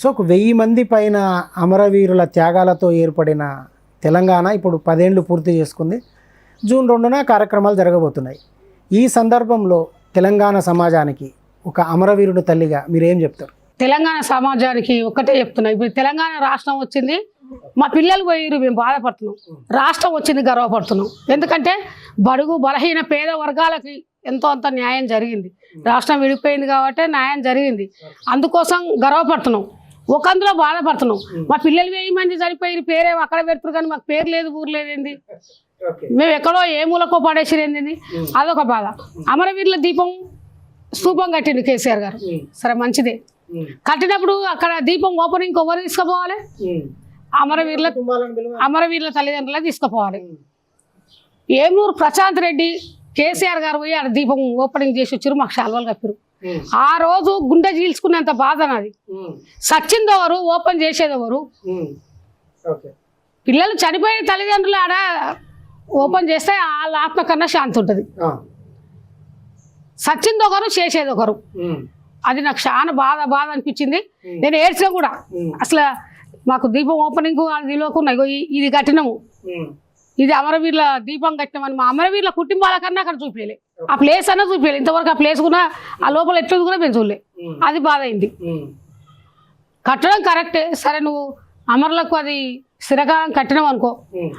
So ఒక 1000 మంది పైన అమరవీరుల త్యాగాలతో ఏర్పడిన తెలంగాణ ఇప్పుడు 10 ఏళ్ళు పూర్తి చేసుకుంది. జూన్ 2న కార్యక్రమాలు జరగబోతున్నాయి. ఈ సందర్భంలో తెలంగాణ సమాజానికి ఒక అమరవీరుడు తల్లిగా మీరేం చెప్తారు? తెలంగాణ సమాజానికి ఒక్కటే చెప్తున్నా, ఇప్పుడు తెలంగాణ రాష్ట్రం వచ్చింది, మా పిల్లలు పోయిరు, మేము బాధపడుతున్నాం. రాష్ట్రం వచ్చింది, గర్వపడుతున్నాం. ఎందుకంటే బడుగు బలహీన పేద వర్గాలకి ఎంతో అంత న్యాయం జరిగింది. రాష్ట్రం విడిపోయింది కాబట్టి న్యాయం జరిగింది, అందుకోసం గర్వపడుతున్నాం. ఒకందులో బాధపడుతున్నాం. మా పిల్లలు 1000 మంది చనిపోయి పేరే అక్కడ పెడుతున్నారు కానీ మాకు పేరు లేదు, ఊరు లేదు. ఏంది మేము ఎక్కడో ఏ మూలకో పడేసి ఏంది, అదొక బాధ. అమరవీరుల దీపం స్తూపం కట్టిండు కేసీఆర్ గారు, సరే మంచిదే. కట్టినప్పుడు అక్కడ దీపం ఓపెనింగ్ ఎవరు తీసుకుపోవాలి? అమరవీరుల తల్లిదండ్రులే తీసుకుపోవాలి. ఏమూరు ప్రశాంత్ రెడ్డి కేసీఆర్ గారు పోయి ఆడ దీపం ఓపెనింగ్ చేసి వచ్చారు, మాకు శాల్వాలు కప్పారు. ఆ రోజు గుండె చీల్చుకునేంత బాధ నాది. సచ్చింది ఎవరు, ఓపెన్ చేసేది ఎవరు? పిల్లలు చనిపోయిన తల్లిదండ్రులు ఆడ ఓపెన్ చేస్తే వాళ్ళ ఆత్మ కన్నా శాంతి ఉంటుంది. సచ్చింది ఒకరు, చేసేది ఒకరు. అది నాకు చాలా బాధ అనిపించింది. నేను ఏడ్చినా కూడా. అసలు మాకు దీపం ఓపెనింగ్ అది తెలియకుండా ఇది కట్టినాము, ఇది అమరవీరుల దీపం కట్టినామని మా అమరవీరుల కుటుంబాల కన్నా అక్కడ చూపించలే. ఆ ప్లేస్ అన్నా చూపించాలి. ఇంతవరకు ఆ ప్లేస్ కూడా ఆ లోపల ఎట్లేదు కూడా మేము చూడలే. అది బాధ అయింది. కట్టడం కరెక్టే, సరే నువ్వు అమరులకు అది స్థిరకాలం కట్టినావు అనుకో,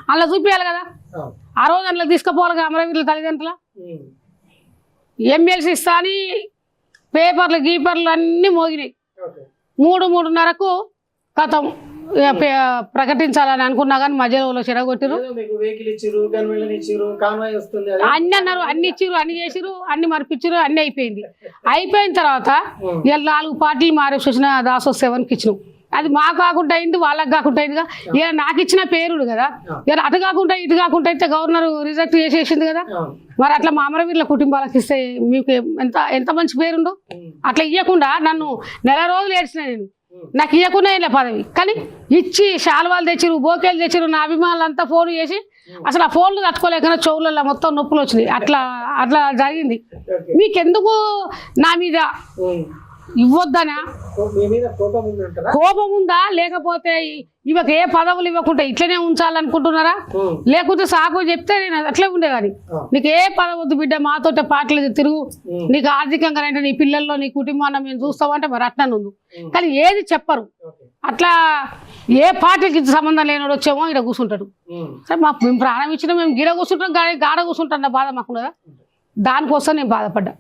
అందులో చూపించాలి కదా. ఆ రోజు అందులో తీసుకుపోవాలి కదా అమరవీరుల తల్లిదండ్రుల. ఎమ్మెల్సీ ఇస్తా అని పేపర్లు గీపర్లు అన్నీ మోగినాయి. 3:30కు కథం ప్రకటించాలని అనుకున్నా కానీ మధ్యలో చెడగొట్టిరు. అన్ని అన్నారు, అన్ని ఇచ్చిరు, అన్ని చేసిరు, అన్ని మరిపించారు, అన్ని అయిపోయింది. అయిపోయిన తర్వాత ఇలా 4 పార్టీలు మారేసి వచ్చిన దాసో 7కి ఇచ్చినాం. అది మా కాకుండా అయింది, వాళ్ళకి కాకుండా అయిందిగా. ఇలా నాకు ఇచ్చిన పేరుడు కదా, ఇలా అటు కాకుండా ఇటు కాకుండా అయితే గవర్నర్ రిజెక్ట్ చేసేసింది కదా. మరి అట్లా మా అమరవీరుల కుటుంబాలకు ఇస్తే మీకు ఎంత మంచి పేరుండో. అట్లా ఇవ్వకుండా నన్ను నెల రోజులు ఏడ్చిన నేను, నాకు ఇవ్వకుండా ఇలా పదవి. కానీ ఇచ్చి శాల్వాలు తెచ్చిరు, బోకేలు తెచ్చిరు. నా అభిమానులంతా ఫోన్ చేసి అసలు ఆ ఫోన్లు తట్టుకోలేకనే చెవులలో మొత్తం నొప్పులు వచ్చినాయి. అట్లా జరిగింది. మీకెందుకు నా మీద ఇవ్వద్దనా కోపం ఉందా? లేకపోతే ఇవకి ఏ పదవులు ఇవ్వకుండా ఇట్లనే ఉంచాలనుకుంటున్నారా? లేకపోతే సాకు చెప్తే నేను అట్లే ఉండేదాన్ని. నీకు ఏ పదవి వద్దు బిడ్డ, మాతో పాటలు తిరుగు, నీకు ఆర్థికంగా అంటే నీ పిల్లల్లో నీ కుటుంబాన్ని మేము చూస్తామంటే మరి అట్లా ఉంది. కానీ ఏది చెప్పరు. అట్లా ఏ పార్టీకి సంబంధం లేనివాడు వచ్చేమో ఇక్కడ కూర్చుంటాడు. సరే మాకు మేము ప్రాణం ఇచ్చినా మేము గిడ కూర్చుంటాం, గాడ కూర్చుంటాం. బాధ మాకు కదా, దానికోసం నేను బాధపడ్డా.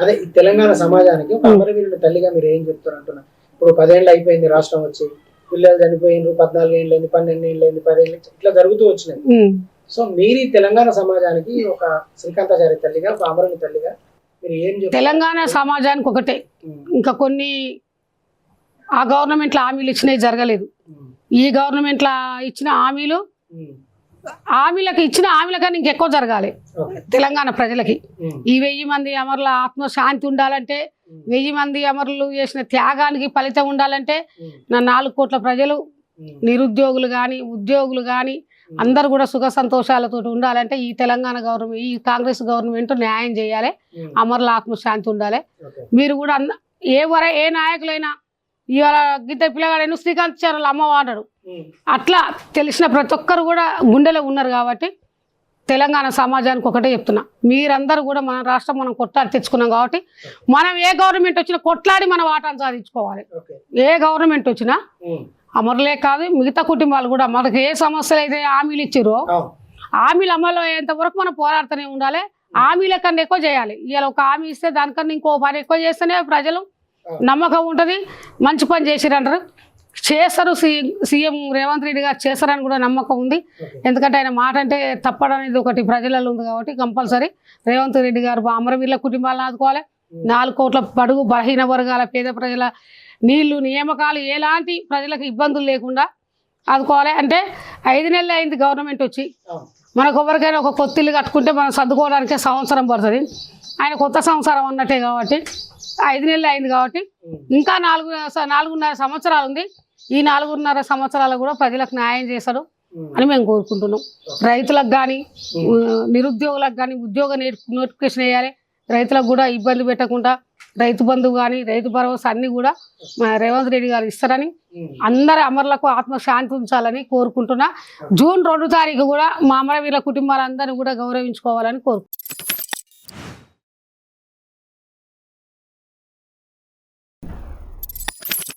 అదే తెలంగాణ సమాజానికి ఒక అమరవీరుల తల్లిగా మీరు ఏం చెప్తారు అంటున్నా. ఇప్పుడు 10 ఏళ్ళు అయిపోయింది రాష్ట్రం వచ్చి, పిల్లలు చనిపోయినారు, 14 ఏళ్ళు అయింది, 12 ఏళ్ళు అయింది, 10 ఏళ్ళు ఇట్లా జరుగుతూ వచ్చినాయి. సో మీరు తెలంగాణ సమాజానికి ఒక శ్రీకాంతాచారి తల్లిగా, ఒక అమరుని తల్లిగా మీరు ఏం చెప్తారు? తెలంగాణ సమాజానికి ఒకటే, ఇంకా కొన్ని ఆ గవర్నమెంట్లో హామీలు ఇచ్చినవి జరగలేదు. ఈ గవర్నమెంట్లో ఇచ్చిన హామీలకు ఇచ్చిన హామీల కన్నా ఇంకెక్కువ జరగాలి తెలంగాణ ప్రజలకి. ఈ 1000 మంది అమరుల ఆత్మశాంతి ఉండాలంటే, 1000 మంది అమరులు చేసిన త్యాగానికి ఫలితం ఉండాలంటే, నా 4 కోట్ల ప్రజలు, నిరుద్యోగులు కానీ ఉద్యోగులు కానీ అందరు కూడా సుఖ సంతోషాలతో ఉండాలంటే ఈ తెలంగాణ గవర్నమెంట్, ఈ కాంగ్రెస్ గవర్నమెంట్ న్యాయం చేయాలి. అమరుల ఆత్మశాంతి ఉండాలి. మీరు కూడా ఏ నాయకులైనా ఇవాళ గీత పిల్లగాడైనా శ్రీకాంతాచార్యుల అమ్మ వాడాడు, అట్లా తెలిసిన ప్రతి ఒక్కరు కూడా గుండెలో ఉన్నారు. కాబట్టి తెలంగాణ సమాజానికి ఒకటే చెప్తున్నా, మీరందరూ కూడా మన రాష్ట్రం మనం కొట్లాడి తెచ్చుకున్నాం కాబట్టి మనం ఏ గవర్నమెంట్ వచ్చినా కొట్లాడి మన వాటాను సాధించుకోవాలి. ఏ గవర్నమెంట్ వచ్చినా అమరులే కాదు మిగతా కుటుంబాలు కూడా మనకు ఏ సమస్యలు అయితే హామీలు ఇచ్చిరో హామీలు అమలు అయ్యేంత వరకు మనం పోరాడుతూనే ఉండాలి. హామీల కన్నా ఎక్కువ చేయాలి. ఇవాళ ఒక హామీ ఇస్తే దానికన్నా ఇంకో పని ఎక్కువ చేస్తేనే ప్రజలు నమ్మకం ఉంటుంది. మంచి పని చేసిరంటారు, చేస్తారు. సీఎం రేవంత్ రెడ్డి గారు చేస్తారని కూడా నమ్మకం ఉంది. ఎందుకంటే ఆయన మాట అంటే తప్పడం అనేది ఒకటి ప్రజలలో ఉంది. కాబట్టి కంపల్సరీ రేవంత్ రెడ్డి గారు అమరవీరుల కుటుంబాలను ఆదుకోవాలి. 4 కోట్ల బడుగు బలహీన వర్గాల పేద ప్రజల నీళ్లు, నియామకాలు ఎలాంటి ప్రజలకు ఇబ్బందులు లేకుండా ఆదుకోవాలి. అంటే 5 నెలలు అయింది గవర్నమెంట్ వచ్చి. మనకు ఎవరికైనా ఒక కొత్త ఇల్లు కట్టుకుంటే మనం సర్దుకోవడానికే సంవత్సరం పడుతుంది. ఆయన కొత్త సంవత్సరం అన్నట్టే కాబట్టి 5 నెలలు అయింది. కాబట్టి ఇంకా 4.5 సంవత్సరాలు ఉంది. ఈ 4.5 సంవత్సరాలు కూడా ప్రజలకు న్యాయం చేశాడు అని మేము కోరుకుంటున్నాం. రైతులకు కానీ నిరుద్యోగులకు కానీ ఉద్యోగ నోటిఫికేషన్ వేయాలి. రైతులకు కూడా ఇబ్బంది పెట్టకుండా రైతు బంధు కానీ రైతు భరోసా అన్ని కూడా మా రేవంత్ రెడ్డి గారు ఇస్తారని అందరి అమరులకు ఆత్మశాంతి ఉంచాలని కోరుకుంటున్నా. జూన్ 2 తారీఖు కూడా మా అమరవీరుల కుటుంబాలందరినీ కూడా గౌరవించుకోవాలని కోరుకుంటున్నా.